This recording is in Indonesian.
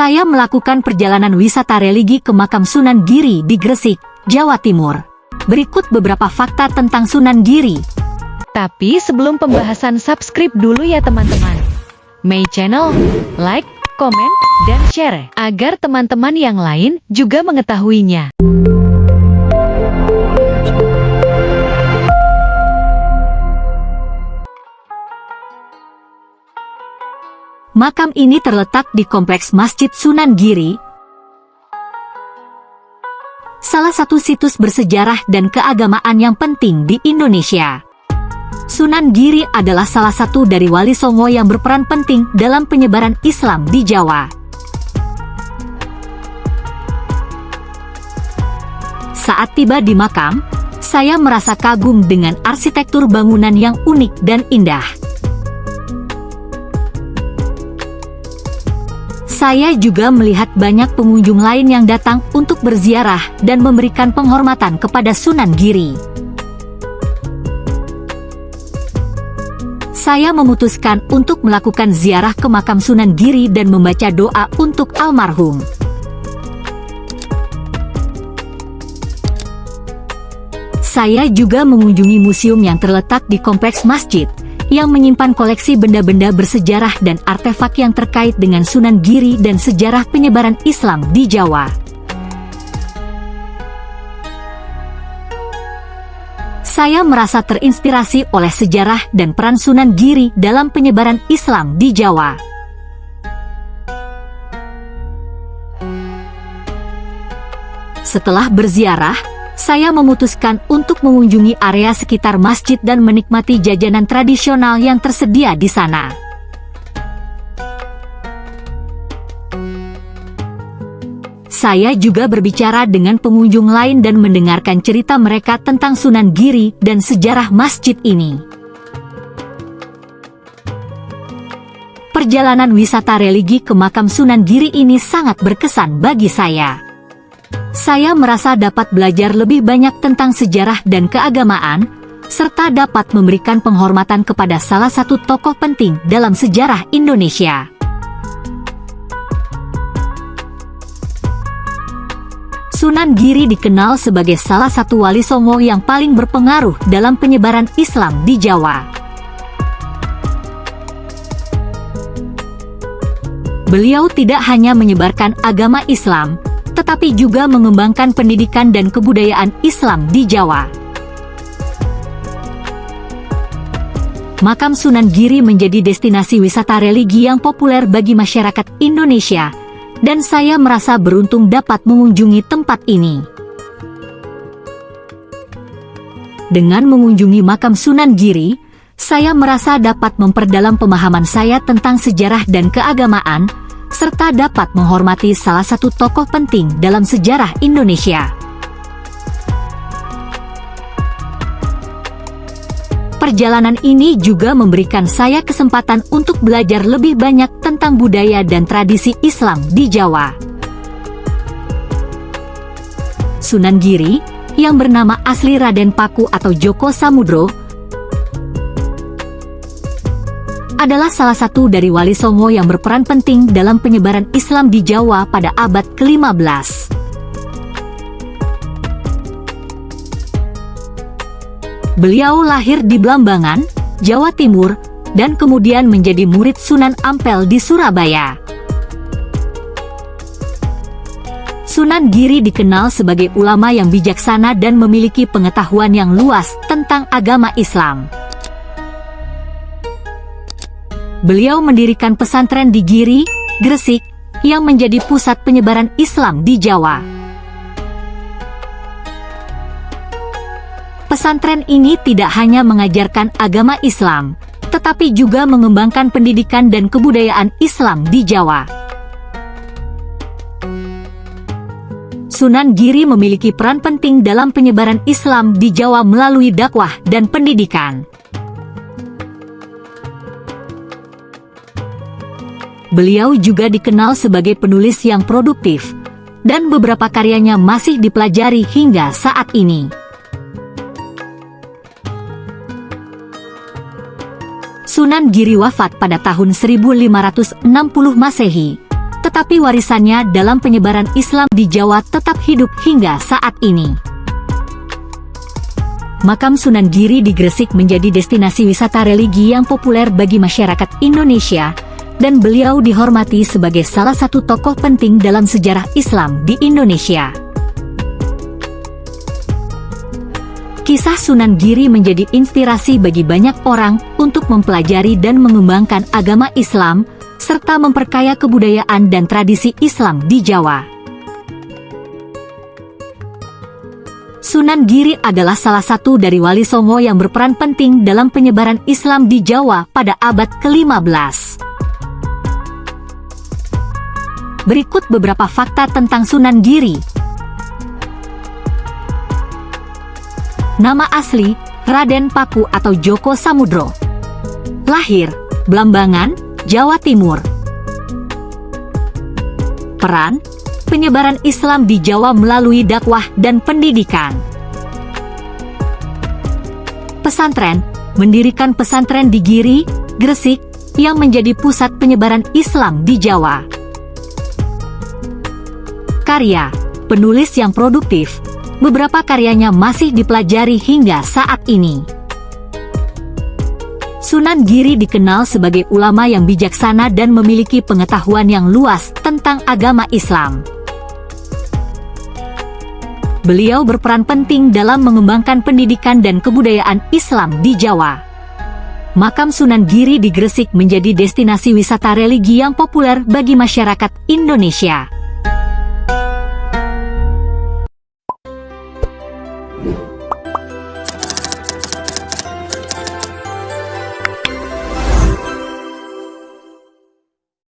Saya melakukan perjalanan wisata religi ke makam Sunan Giri di Gresik, Jawa Timur. Berikut beberapa fakta tentang Sunan Giri. Tapi sebelum pembahasan, subscribe dulu ya teman-teman. May Channel, like, komen, dan share, agar teman-teman yang lain juga mengetahuinya. Makam ini terletak di Kompleks Masjid Sunan Giri, salah satu situs bersejarah dan keagamaan yang penting di Indonesia. Sunan Giri adalah salah satu dari Wali Songo yang berperan penting dalam penyebaran Islam di Jawa. Saat tiba di makam, saya merasa kagum dengan arsitektur bangunan yang unik dan indah. Saya juga melihat banyak pengunjung lain yang datang untuk berziarah dan memberikan penghormatan kepada Sunan Giri. Saya memutuskan untuk melakukan ziarah ke makam Sunan Giri dan membaca doa untuk almarhum. Saya juga mengunjungi museum yang terletak di kompleks masjid, yang menyimpan koleksi benda-benda bersejarah dan artefak yang terkait dengan Sunan Giri dan sejarah penyebaran Islam di Jawa. Saya merasa terinspirasi oleh sejarah dan peran Sunan Giri dalam penyebaran Islam di Jawa. Setelah berziarah, saya memutuskan untuk mengunjungi area sekitar masjid dan menikmati jajanan tradisional yang tersedia di sana. Saya juga berbicara dengan pengunjung lain dan mendengarkan cerita mereka tentang Sunan Giri dan sejarah masjid ini. Perjalanan wisata religi ke makam Sunan Giri ini sangat berkesan bagi saya. Saya merasa dapat belajar lebih banyak tentang sejarah dan keagamaan, serta dapat memberikan penghormatan kepada salah satu tokoh penting dalam sejarah Indonesia. Sunan Giri dikenal sebagai salah satu Wali Songo yang paling berpengaruh dalam penyebaran Islam di Jawa. Beliau tidak hanya menyebarkan agama Islam, tetapi juga mengembangkan pendidikan dan kebudayaan Islam di Jawa. Makam Sunan Giri menjadi destinasi wisata religi yang populer bagi masyarakat Indonesia, dan saya merasa beruntung dapat mengunjungi tempat ini. Dengan mengunjungi makam Sunan Giri, saya merasa dapat memperdalam pemahaman saya tentang sejarah dan keagamaan, serta dapat menghormati salah satu tokoh penting dalam sejarah Indonesia. Perjalanan ini juga memberikan saya kesempatan untuk belajar lebih banyak tentang budaya dan tradisi Islam di Jawa. Sunan Giri, yang bernama asli Raden Paku atau Djoko Samudro, adalah salah satu dari Wali Songo yang berperan penting dalam penyebaran Islam di Jawa pada abad ke-15. Beliau lahir di Blambangan, Jawa Timur, dan kemudian menjadi murid Sunan Ampel di Surabaya. Sunan Giri dikenal sebagai ulama yang bijaksana dan memiliki pengetahuan yang luas tentang agama Islam. Beliau mendirikan pesantren di Giri, Gresik, yang menjadi pusat penyebaran Islam di Jawa. Pesantren ini tidak hanya mengajarkan agama Islam, tetapi juga mengembangkan pendidikan dan kebudayaan Islam di Jawa. Sunan Giri memiliki peran penting dalam penyebaran Islam di Jawa melalui dakwah dan pendidikan. Beliau juga dikenal sebagai penulis yang produktif, dan beberapa karyanya masih dipelajari hingga saat ini. Sunan Giri wafat pada tahun 1560 Masehi, tetapi warisannya dalam penyebaran Islam di Jawa tetap hidup hingga saat ini. Makam Sunan Giri di Gresik menjadi destinasi wisata religi yang populer bagi masyarakat Indonesia, dan beliau dihormati sebagai salah satu tokoh penting dalam sejarah Islam di Indonesia. Kisah Sunan Giri menjadi inspirasi bagi banyak orang untuk mempelajari dan mengembangkan agama Islam, serta memperkaya kebudayaan dan tradisi Islam di Jawa. Sunan Giri adalah salah satu dari Wali Songo yang berperan penting dalam penyebaran Islam di Jawa pada abad ke-15. Berikut beberapa fakta tentang Sunan Giri. Nama asli, Raden Paku atau Djoko Samudro. Lahir, Blambangan, Jawa Timur. Peran, penyebaran Islam di Jawa melalui dakwah dan pendidikan. Pesantren, mendirikan pesantren di Giri, Gresik, yang menjadi pusat penyebaran Islam di Jawa. Karya, penulis yang produktif, beberapa karyanya masih dipelajari hingga saat ini. Sunan Giri dikenal sebagai ulama yang bijaksana dan memiliki pengetahuan yang luas tentang agama Islam. Beliau berperan penting dalam mengembangkan pendidikan dan kebudayaan Islam di Jawa. Makam Sunan Giri di Gresik menjadi destinasi wisata religi yang populer bagi masyarakat Indonesia.